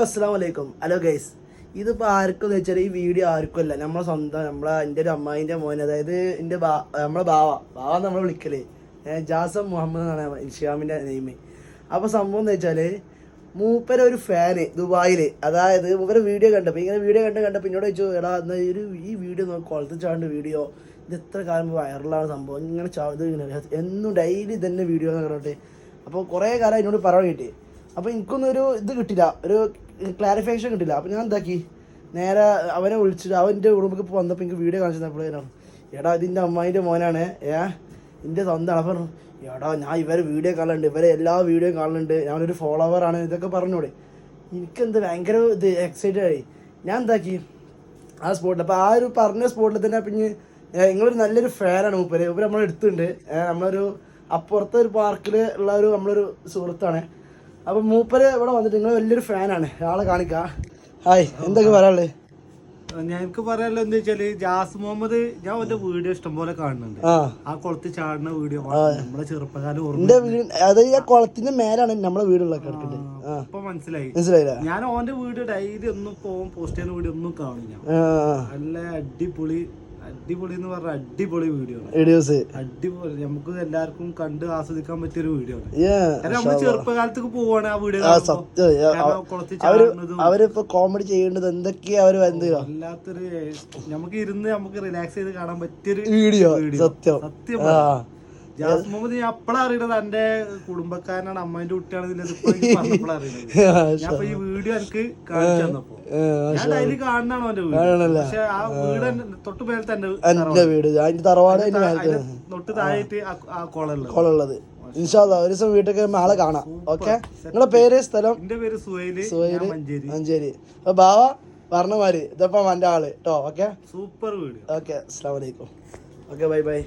അസ്സലാമലൈക്കും. Hello guys, ഇതിപ്പോൾ ആർക്കും എന്ന് വെച്ചാൽ ഈ വീഡിയോ ആർക്കും അല്ല, നമ്മളെ സ്വന്തം എൻ്റെ ഒരു അമ്മായിൻ്റെ മോൻ, അതായത് എൻ്റെ നമ്മളെ ബാവ നമ്മളെ വിളിക്കല് ജാസം മുഹമ്മദ് എന്നാണ് ഇൻഷാമിൻ്റെ നെയിം. അപ്പോൾ സംഭവം എന്ന് വെച്ചാൽ മൂപ്പര ഒരു ഫാന് ദുബായിൽ, അതായത് മൂപ്പര വീഡിയോ കണ്ടപ്പോൾ കണ്ടപ്പോൾ എന്നോട് ചോദിച്ചു, എടാ എന്നാൽ ഈ വീഡിയോ നോക്കി കുളത്ത് ചാണ്ട് വീഡിയോ, ഇത് എത്ര കാലം വൈറലാണ് സംഭവം, ഇങ്ങനെ ഇത് ഇങ്ങനെ എന്നും ഡെയിലി തന്നെ വീഡിയോ എന്ന് പറഞ്ഞിട്ട്. അപ്പോൾ കുറേ കാലം എന്നോട് പറയാൻ കിട്ടി. അപ്പോൾ എനിക്കൊന്നും ഒരു ഇത് കിട്ടില്ല, ഒരു ക്ലാരിഫിക്കേഷൻ കിട്ടില്ല. അപ്പോൾ ഞാൻ എന്താക്കി, നേരെ അവനെ വിളിച്ചിട്ട് അവൻ്റെ കുടുംബത്തിൽ വന്നപ്പോൾ എനിക്ക് വീഡിയോ കാണിച്ചു തന്നപ്പോഴാണ്, എടാ ഇതിൻ്റെ അമ്മായിൻ്റെ മോനാണ്, എൻ്റെ സ്വന്തമാണ്. അപ്പം എടാ ഞാൻ ഇവരെ വീഡിയോ കാണലുണ്ട്, ഇവരെ എല്ലാ വീഡിയോയും കാണലുണ്ട്, ഞാനൊരു ഫോളോവറാണ്, ഇതൊക്കെ പറഞ്ഞോടെ. എനിക്കെന്ത് ഭയങ്കര ഇത് എക്സൈറ്റഡ് ആയി. ഞാൻ എന്താക്കി ആ സ്പോട്ടിൽ, അപ്പോൾ ആ ഒരു പറഞ്ഞ സ്പോട്ടിൽ തന്നെ പിന്നെ നിങ്ങളൊരു നല്ലൊരു ഫാനാണ് മൂപ്പര്. ഇവർ നമ്മളെ എടുത്തിട്ടുണ്ട്, നമ്മളൊരു അപ്പുറത്തെ ഒരു പാർക്കിൽ ഉള്ള നമ്മളൊരു സുഹൃത്താണ്. അപ്പം മൂപ്പര് ഇവിടെ വന്നിട്ട് നിങ്ങൾ വലിയൊരു ഫാനാണ്, ആളെ കാണിക്കാം. ഹായ്, എന്തൊക്കെ പറയാനുള്ളത്? ഞങ്ങൾക്ക് പറയാനുള്ളത് എന്താ വെച്ചാല്, ജാസ് മുഹമ്മദ് ഞാൻ അവന്റെ വീഡിയോ ഇഷ്ടംപോലെ കാണുന്നുണ്ട്. ആ കുളത്തിൽ ചാടുന്ന വീഡിയോ നമ്മളെ ചെറുപ്പകാലം അത് ഈ കുളത്തിന്റെ മേലാണ് നമ്മളെ വീടുള്ള ഇപ്പൊ മനസ്സിലായില്ല. ഞാൻ ഓന്റെ വീഡിയോ ഡെയിലി ഒന്നും പോസ്റ്റ് ചെയ്യുന്ന വീഡിയോ ഒന്നും കാണില്ല. നല്ല അടിപൊളി എന്ന് പറഞ്ഞ അടിപൊളി വീഡിയോസ്, അടിപൊളി. നമുക്ക് എല്ലാവർക്കും കണ്ട് ആസ്വദിക്കാൻ പറ്റിയ ഒരു വീഡിയോ ആണ്. നമ്മള് ചെറുപ്പകാലത്തേക്ക് പോവാണ് ആ വീഡിയോ. അവരിപ്പോ കോമഡി ചെയ്യേണ്ടത് എന്തൊക്കെയാ അവര് വല്ലാത്തൊരു നമുക്ക് ഇരുന്ന് നമുക്ക് റിലാക്സ് ചെയ്ത് കാണാൻ പറ്റിയൊരു വീഡിയോ. സത്യം ജാസ് മുഹമ്മദ് ഞാൻ അപ്പളാ അറിയണത് എന്റെ കുടുംബക്കാരനാണ്, അമ്മേന്റെ കുട്ടിയാണെന്നില്ല. പറഞ്ഞപ്പോഴാ അറിയണത്. ഞാൻ ഈ വീഡിയോ എനിക്ക് കാണിച്ചു തന്നപ്പോ ഞാൻ ഡെയിലി കാണുന്നതാണോ എന്റെ വീട്, പക്ഷെ ആ വീട് തൊട്ട് മേലത്തെ എന്റെ വീട്, അതിന്റെ തറവാട് തൊട്ട് താഴെയായിട്ട് ആ കുളമുള്ളത്. ഇൻഷാ അല്ലാഹ് ഒരു ദിവസം വീട്ടിൽ ആളെ കാണാം. ഓക്കെ, നിങ്ങളെ പേര്, സ്ഥലം? എന്റെ പേര് സുഹൈല്, മഞ്ചേരി. അപ്പൊ ബാവ പറഞ്ഞമാര് ഇതപ്പം എന്റെ ആള് കേട്ടോ. Okay, super video. ഓക്കെ, അസ്സലാമു അലൈക്കും. Okay, by.